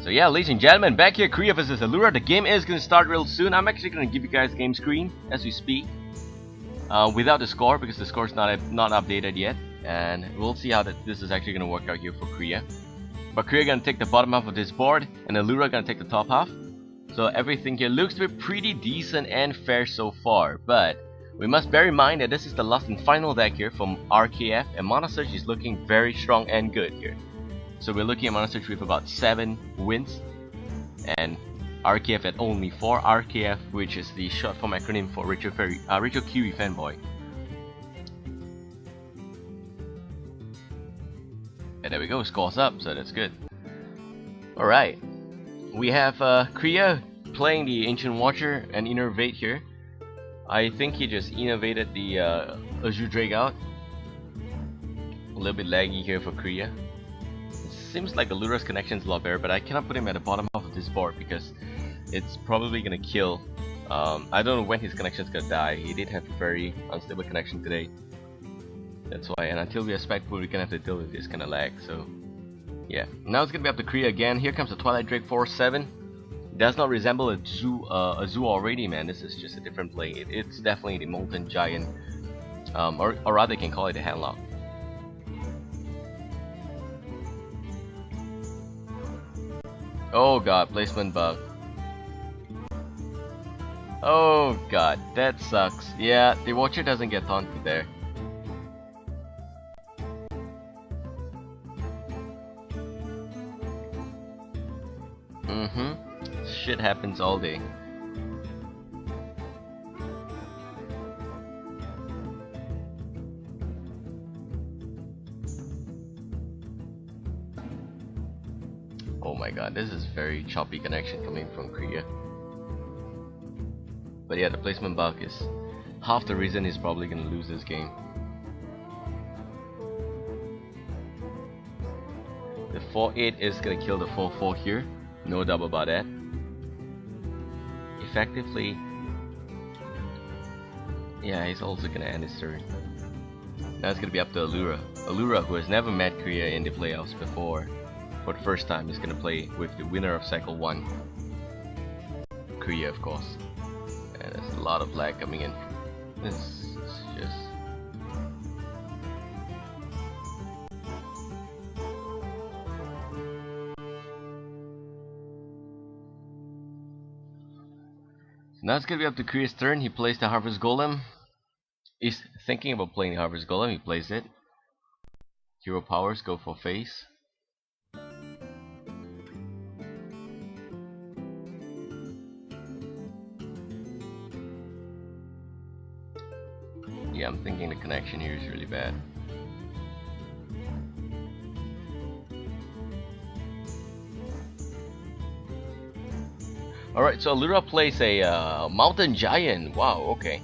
So yeah, ladies and gentlemen, back here, Crea vs Allura. The game is going to start real soon. I'm actually going to give you guys the game screen as we speak, without the score, because the score is not updated yet, and we'll see how this is actually going to work out here for Crea. But Crea going to take the bottom half of this board, and Allura going to take the top half. So everything here looks to be pretty decent and fair so far, but we must bear in mind that this is the last and final deck here from RKF, and ManaSurge is looking very strong and good here. So we're looking at ManaSurge with about 7 wins, and RKF at only 4. RKF, which is the short form acronym for Rachel Kirie Fanboy. And there we go, scores up, so that's good. Alright, we have Crea playing the Ancient Watcher and Innervate here. I think he just innovated the Azure Drake out. A little bit laggy here for Crea. It seems like Allura's connection is a lot better, but I cannot put him at the bottom half of this board because it's probably gonna kill. I don't know when his connection is gonna die. He did have a very unstable connection today. That's why, and until we are spectable, we're gonna have to deal with this kind of lag. So yeah, now it's gonna be up to Crea again. Here comes the Twilight Drake 4/7. Does not resemble a zoo already, man. This is just a different play. It's definitely the Molten Giant, or rather, you can call it a Handlock. Oh god, placement bug. Oh god, that sucks. Yeah, the Watcher doesn't get taunted there. Shit happens all day. Oh my god, this is very choppy connection coming from Crea. But yeah, the placement bug is half the reason he's probably gonna lose this game. The 4/8 is gonna kill the 4/4 here. No doubt about that. Effectively, yeah, he's also gonna end his turn. Now it's gonna be up to Allura. Allura, who has never met Crea in the playoffs before, for the first time, is gonna play with the winner of Cycle 1. Crea, of course. And there's a lot of lag coming in. This is just... Now it's gonna be up to Crea's turn. He plays the Harvest Golem. He's thinking about playing the Harvest Golem. He plays it. Hero powers go for face. Yeah, I'm thinking the connection here is really bad. Alright, so Allura plays a Mountain Giant. Wow, okay.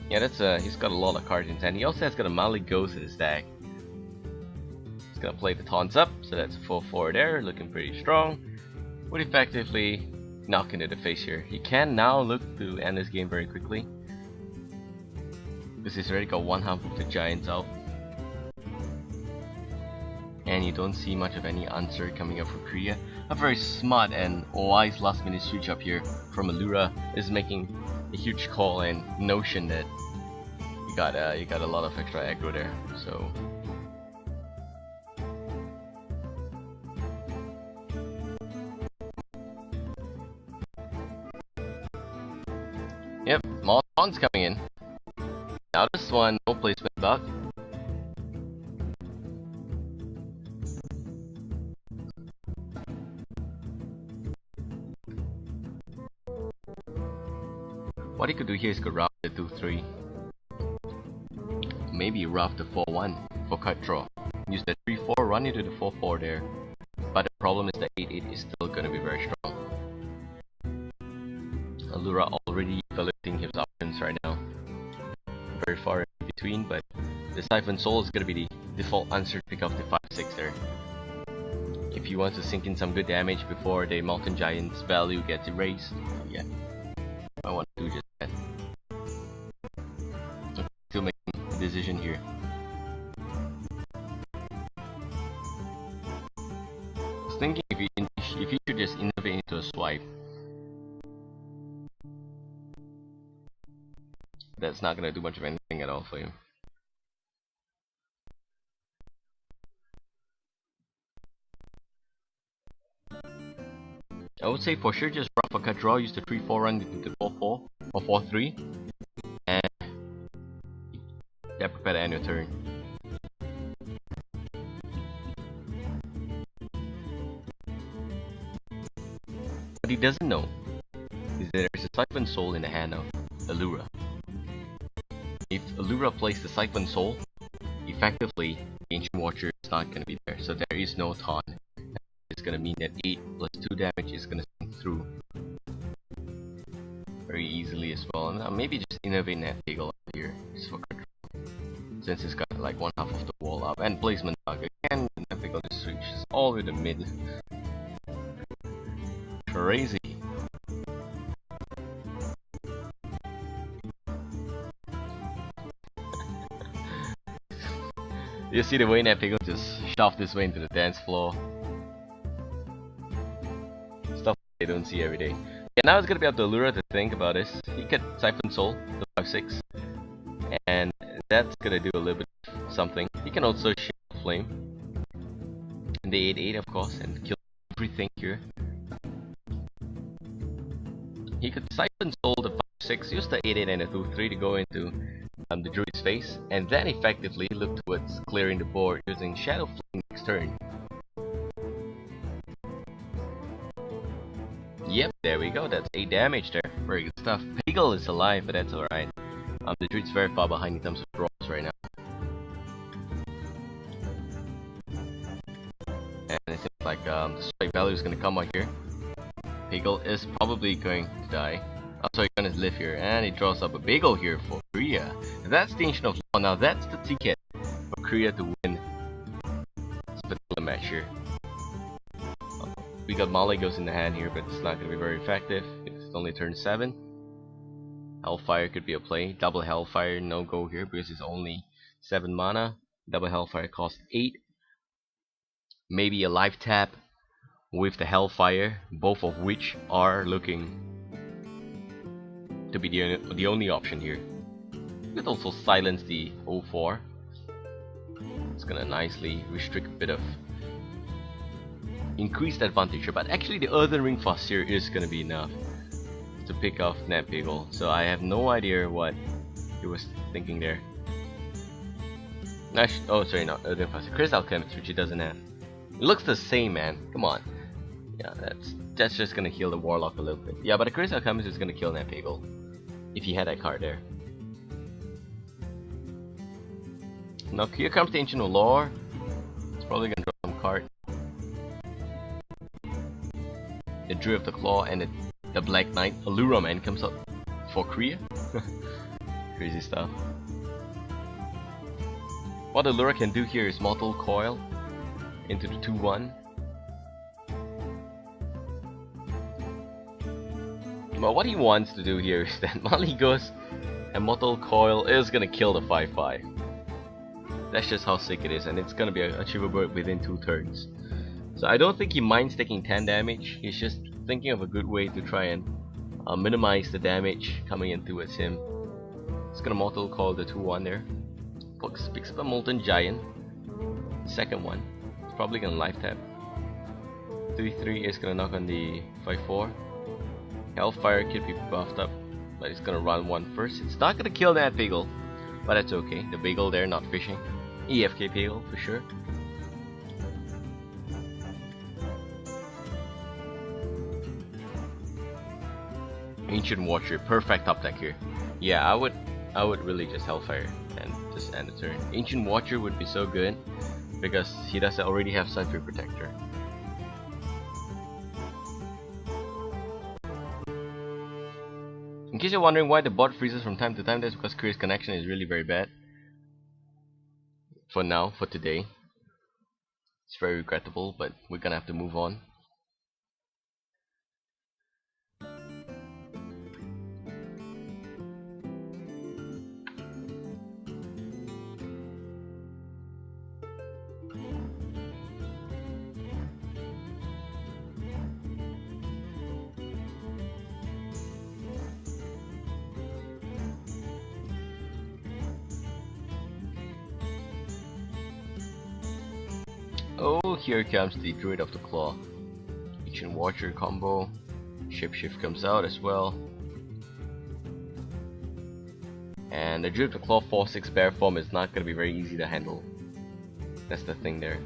Yeah, that's he's got a lot of cards in hand. He also has got a Malik Ghost in his deck. He's gonna play the taunts up, so that's a 4/4 there, looking pretty strong. Would effectively knock into the face here. He can now look to end this game very quickly, because he's already got one half of the Giants out. And you don't see much of any answer coming up from Crea. A very smart and wise last minute switch up here from Allura is making a huge call and notion that you got a lot of extra aggro there. So yep, Mon's coming in. Now this one, no placement bug. What he could do here is go rough the 2/3. Maybe rough the 4/1 for cut draw. Use the 3/4, run into the 4/4 there. But the problem is the 8/8 is still gonna be very strong. Allura already evaluating his options right now. Very far in between, but the Siphon Soul is gonna be the default answer to pick up the 5/6 there. If he wants to sink in some good damage before the Mountain Giant's value gets erased, yeah, I want to do just that. Still making a decision here. I was thinking if he should just 5. That's not gonna do much of anything at all for him. I would say for sure just rough a cut draw, use the 3-4 run into 4-4 or 4-3, and yeah, prepare to end your turn. What he doesn't know is that there's a Siphon Soul in the hand of Allura. If Allura plays the Siphon Soul, effectively the Ancient Watcher is not going to be there, so there is no taunt. It's going to mean that 8 plus 2 damage is going to sink through very easily as well. Now maybe just innovate Netfiggle here just for control, since it's got like one half of the wall up, and placement dog again. Netfiggle just reaches all the way to mid. Crazy. You see the way Netfiggle just shoved this way into the dance floor. Stuff they don't see every day. Yeah, now it's gonna be up to Allura to think about this. He could Siphon Soul, the 5-6, and that's gonna do a little bit of something. He can also Shield Flame, and the 8-8 of course, and kill everything here. He could Siphon Soul the 5-6, use the 8-8 and the 2-3 to go into the Druid's face, and then effectively look towards clearing the board using Shadow Flame next turn. Yep, there we go, that's 8 damage there. Very good stuff. Pagel is alive, but that's alright. The Druid's very far behind in terms of draws right now. And it seems like the strike value is going to come out here. Pagel is probably going to die. Oh, so he's gonna live here, and he draws up a Bagel here for Crea. That's the Ancient of Law. Now that's the ticket for Crea to win this particular match here. We got Malygos in the hand here, but it's not gonna be very effective. It's only turn 7. Hellfire could be a play. Double Hellfire, no go here because it's only 7 mana. Double Hellfire costs 8. Maybe a life tap with the Hellfire, both of which are looking to be the only option here. You could also silence the 0-4. It's gonna nicely restrict a bit of increased advantage here, but actually the Earthen Ring Farseer is gonna be enough to pick off Netpiggle, so I have no idea what he was thinking there. Oh sorry, not Earthen Farseer, Chris Alchemist, which he doesn't have. It looks the same, man, come on. Yeah, that's just gonna heal the Warlock a little bit. Yeah, but the Chris Alchemist is gonna kill Netpiggle if he had that card there. Now here comes the Ancient of Lore. It's probably gonna draw some card. The Druid of the Claw and the Black Knight. Allura man comes up for Crea. Crazy stuff. What Allura can do here is Mortal Coil into the 2-1. But what he wants to do here is that Malygos and Mortal Coil is gonna kill the 5-5. That's just how sick it is, and it's gonna be achievable within 2 turns. So I don't think he minds taking 10 damage. He's just thinking of a good way to try and minimize the damage coming in towards him. It's gonna Mortal Coil the 2-1 there. Picks up a Molten Giant. Second one. It's probably gonna life tap. 3-3 is gonna knock on the 5-4. Hellfire could be buffed up, but it's gonna run 1 first. It's not gonna kill that Bagel, but that's okay. The Bagel there not fishing. EFK Bagel for sure. Ancient Watcher, perfect top deck here. Yeah, I would really just Hellfire and just end the turn. Ancient Watcher would be so good because he does already have Sunfree Protector. In case you're wondering why the bot freezes from time to time, that's because Crea's connection is really very bad. For now, for today. It's very regrettable, but we're gonna have to move on. Oh, here comes the Druid of the Claw. Ancient Watcher combo. Shapeshift comes out as well. And the Druid of the Claw 4/6 bear form is not going to be very easy to handle. That's the thing there.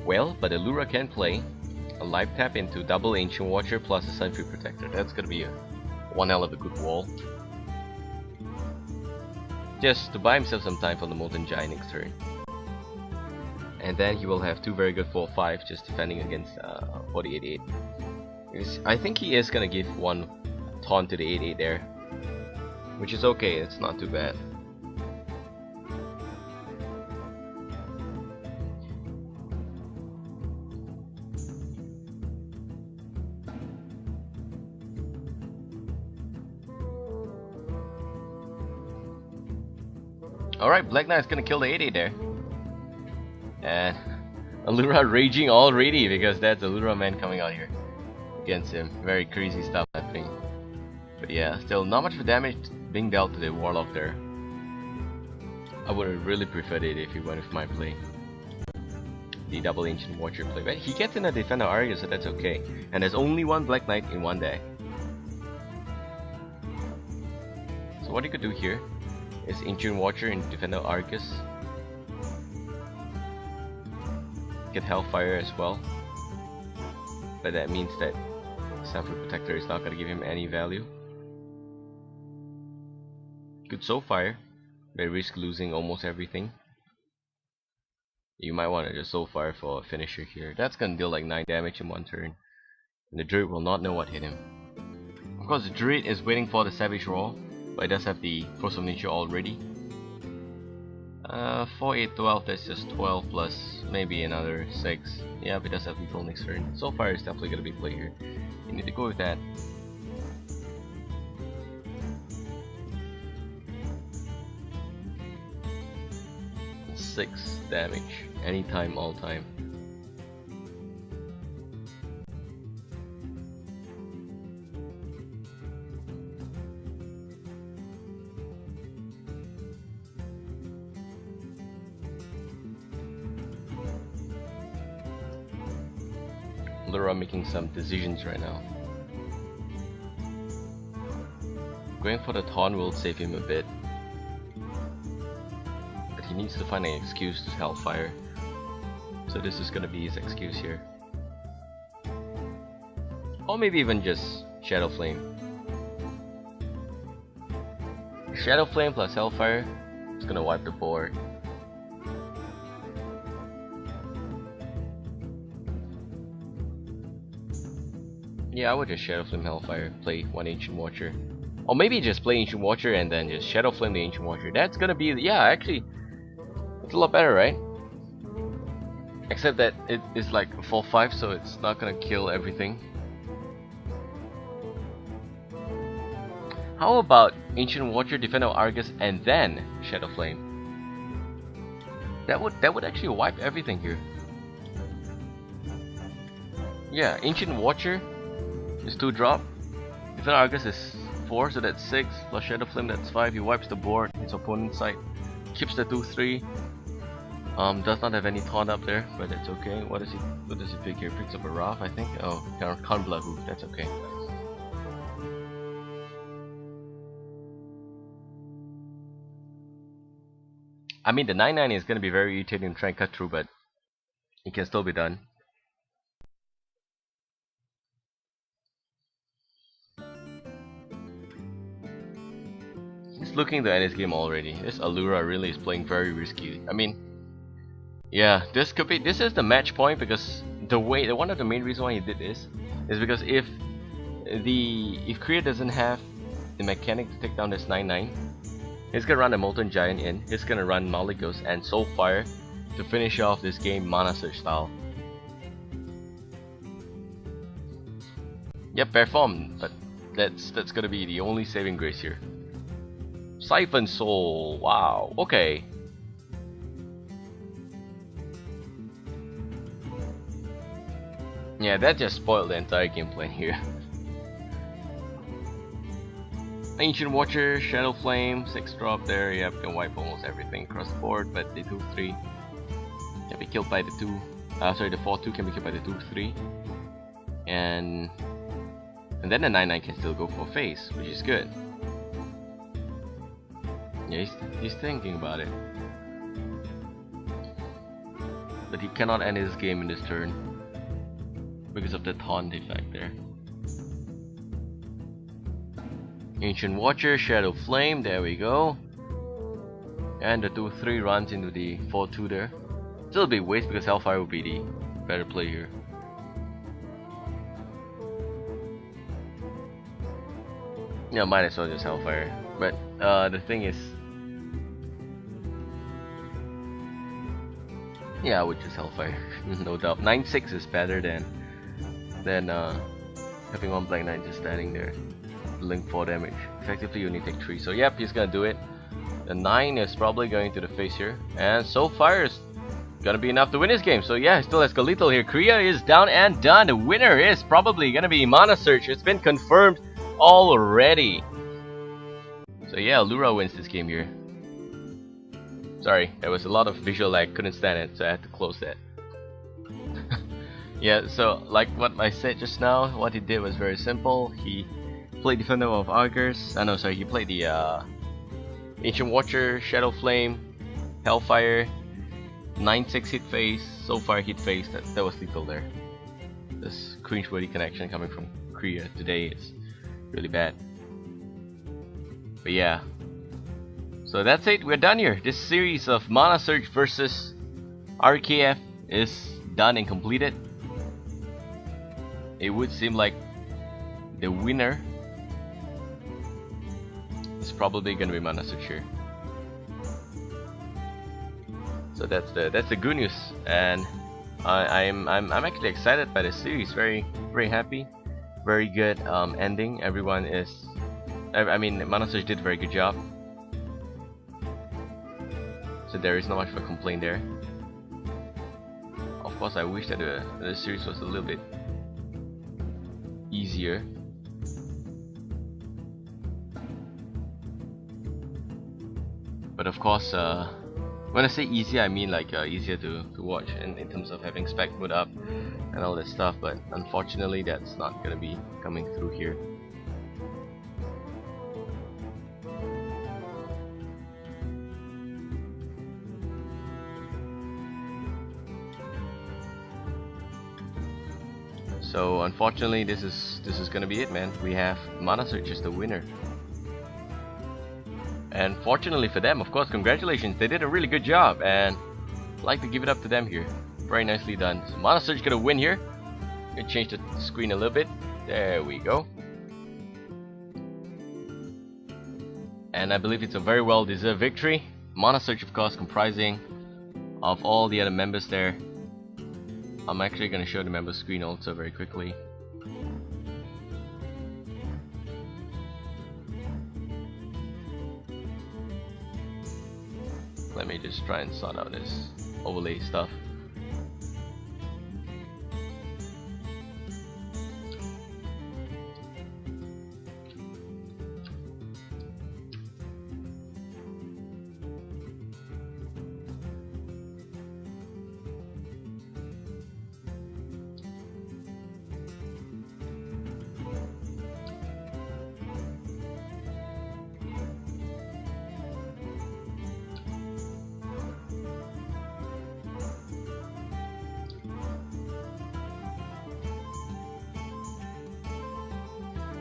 Well, but Allura can play a live tap into double Ancient Watcher plus a Sentry Protector. That's going to be one hell of a good wall. Just to buy himself some time for the Molten Giant next turn. And then he will have two very good 4/5 just defending against for the 8/8. I think he is gonna give one taunt to the 8/8 there, which is okay. It's not too bad. Alright, Black Knight's gonna kill the 8/8 there. And Allura raging already because that's Allura man coming out here against him. Very crazy stuff happening. But yeah, still not much of damage being dealt to the Warlock there. I would have really preferred it if he went with my play. The double Ancient Watcher play. But he gets in a Defender Argus, so that's okay. And there's only one Black Knight in one deck. So what you could do here is Ancient Watcher and Defender Argus. Get Hellfire as well, but that means that Sentry Protector is not going to give him any value. Good Soulfire, but risk losing almost everything. You might want to just Soulfire for a finisher here. That's going to deal like 9 damage in one turn, and the Druid will not know what hit him. Of course, the Druid is waiting for the Savage Roar, but it does have the Force of Nature already. 4, 8, 12, that's just 12 plus maybe another 6. Yeah, but it does have lethal next turn. Soulfire is definitely going to be played here. You need to go with that. Six damage, anytime, all time. Allura making some decisions right now. Going for the taunt will save him a bit, but he needs to find an excuse to Hellfire. So this is gonna be his excuse here, or maybe even just Shadow Flame. Shadow Flame plus Hellfire is gonna wipe the board. Yeah, I would just Shadow Flame Hellfire, play one Ancient Watcher. Or maybe just play Ancient Watcher and then just Shadow Flame the Ancient Watcher. That's gonna be, yeah, actually, it's a lot better, right? Except that it is like 4/5, so it's not gonna kill everything. How about Ancient Watcher, Defender Argus, and then Shadow Flame? That would actually wipe everything here. Yeah, Ancient Watcher is 2 drop. Defender Argus is 4, so that's 6. Plus Shadow Flame, that's 5. He wipes the board, his opponent's side. Keeps the 2/3. Does not have any taunt up there, but that's okay. What does he pick here? Picks up a Wrath, I think. Oh, Conbla Hoof, that's okay. I mean, the 9/9 is gonna be very irritating to try and cut through, but it can still be done. He's looking to end his game already. This Allura really is playing very risky. I mean, yeah, this is the match point, because one of the main reasons why he did this is because if Crea doesn't have the mechanic to take down this 9/9, he's gonna run the Molten Giant in. He's gonna run Maligos and Soulfire to finish off this game ManaSurge style. Yep, bear form, but that's gonna be the only saving grace here. Siphon Soul, wow, okay. Yeah, that just spoiled the entire gameplay here. Ancient Watcher, Shadow Flame, 6 drop there. Yep, can wipe almost everything across the board, but they do 3. get killed by the 2. Sorry, the 4-2 can be killed by the 2-3, and then the 9-9 can still go for face, which is good. Yeah, he's thinking about it, but he cannot end his game in this turn because of the taunt effect there. Ancient Watcher, Shadow Flame, there we go. And the 2-3 runs into the 4-2 there. Still a bit waste because Hellfire will be the better play here. Yeah, might as well just Hellfire. But the thing is, yeah, I would just Hellfire, no doubt. 9-6 is better than having one Black Knight just standing there, dealing 4 damage. Effectively, you only take 3. So yep, he's gonna do it. The 9 is probably going to the face here, and Soulfire is gonna be enough to win this game. So yeah, he still has Lethal here. Crea is down and done. The winner is probably gonna be ManaSurge. It's been confirmed already. So yeah, Allura wins this game here. Sorry, there was a lot of visual lag, couldn't stand it, so I had to close that. Yeah, so like what I said just now, what he did was very simple. He played Defender of Augurs. No, sorry, he played the Ancient Watcher, Shadow Flame, Hellfire, 9-6 hit face, Soulfire hit face. That was lethal there. This cringeworthy connection coming from Crea today is really bad. But yeah, so that's it. We're done here. This series of ManaSurge versus RKF is done and completed. It would seem like the winner is probably gonna be ManaSurge here. So that's the good news, and I'm actually excited by the series. Very happy. Very good ending. Everyone is. I mean, ManaSurge did a very good job. So there is not much of a complaint there. Of course, I wish that the series was a little bit easier. But of course, when I say easier, I mean like easier to watch, and in terms of having spec mode up and all that stuff. But unfortunately, that's not gonna be coming through here. So unfortunately, this is gonna be it, man. We have ManaSurge as the winner. And fortunately for them, of course, congratulations, they did a really good job, and I'd like to give it up to them here. Very nicely done. So ManaSurge gonna win here. Gonna change the screen a little bit. There we go. And I believe it's a very well deserved victory. ManaSurge, of course, comprising of all the other members there. I'm actually gonna show the member screen also very quickly. Let me just try and sort out this overlay stuff.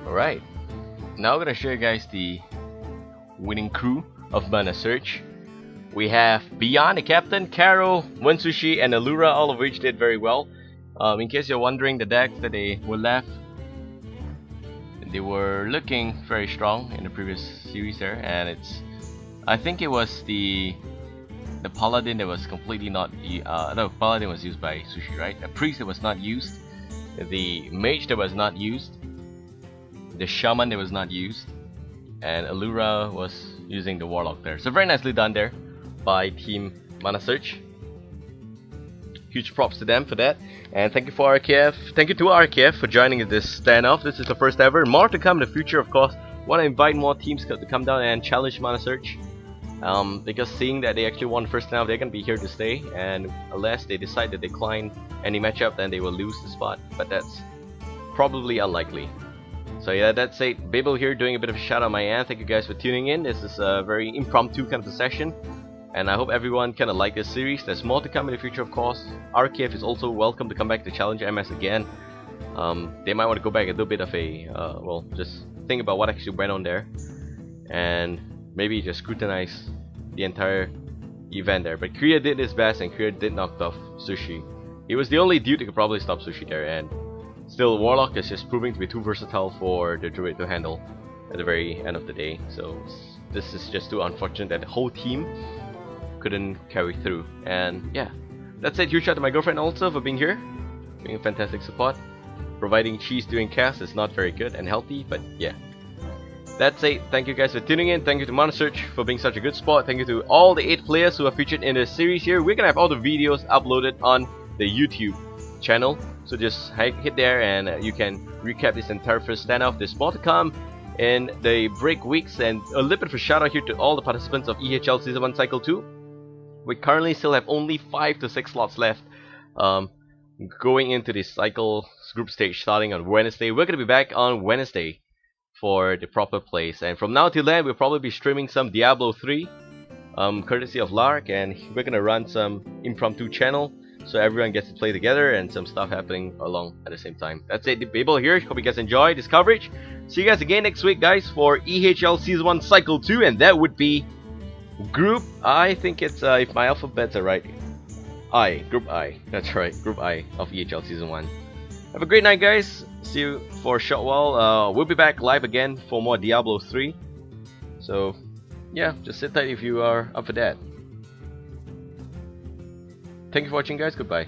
Alright, now I'm gonna show you guys the winning crew of ManaSurge. We have Beyond the captain, Caro, Wensushi, and Allura, all of which did very well. In case you're wondering, the decks that they were left, they were looking very strong in the previous series there, and I think it was the Paladin that was completely not no, Paladin was used by Sushi, right? A Priest that was not used, the Mage that was not used, the Shaman that was not used, and Allura was using the Warlock there. So very nicely done there by Team ManaSurge. Huge props to them for that, and thank you for RKF. Thank you to RKF for joining this standoff. This is the first ever. More to come in the future, of course. Want to invite more teams to come down and challenge ManaSurge. Because seeing that they actually won the first round, they're gonna be here to stay, and unless they decide to decline any matchup, then they will lose the spot, but that's probably unlikely. So yeah, that's it. Babael here doing a bit of a shout out on my end. Thank you guys for tuning in. This is a very impromptu kind of a session, and I hope everyone kind of like this series. There's more to come in the future, of course. RKF is also welcome to come back to challenge MS again. They might want to go back and do a bit of a, well, just think about what actually went on there, and maybe just scrutinize the entire event there. But Crea did his best, and Crea did knock off Sushi. He was the only dude who could probably stop Sushi there, and still Warlock is just proving to be too versatile for the Druid to handle at the very end of the day. So this is just too unfortunate that the whole team couldn't carry through. And yeah, that's it. Huge shout out to my girlfriend also for being here, being a fantastic support. Providing cheese during cast is not very good and healthy, but yeah. That's it. Thank you guys for tuning in. Thank you to ManaSurge for being such a good sport. Thank you to all the 8 players who are featured in the series here. We're gonna have all the videos uploaded on the YouTube channel, so just hit there and you can recap this entire first standoff. There's more to come in the break weeks, and a little bit of a shout out here to all the participants of EHL Season 1 Cycle 2. We currently still have only 5 to 6 slots left. Going into the cycle group stage starting on Wednesday. We're gonna be back on Wednesday for the proper plays, and from now till then we'll probably be streaming some Diablo 3 courtesy of Lark, and we're gonna run some impromptu channel so everyone gets to play together and some stuff happening along at the same time. That's it. Babael here. Hope you guys enjoy this coverage. See you guys again next week, guys, for EHL Season 1 Cycle 2, and that would be Group, I think it's, if my alphabets are right, I, Group I. That's right, Group I of EHL Season 1. Have a great night, guys. See you for a short while. We'll be back live again for more Diablo 3. So, yeah, just sit tight if you are up for that. Thank you for watching, guys. Goodbye.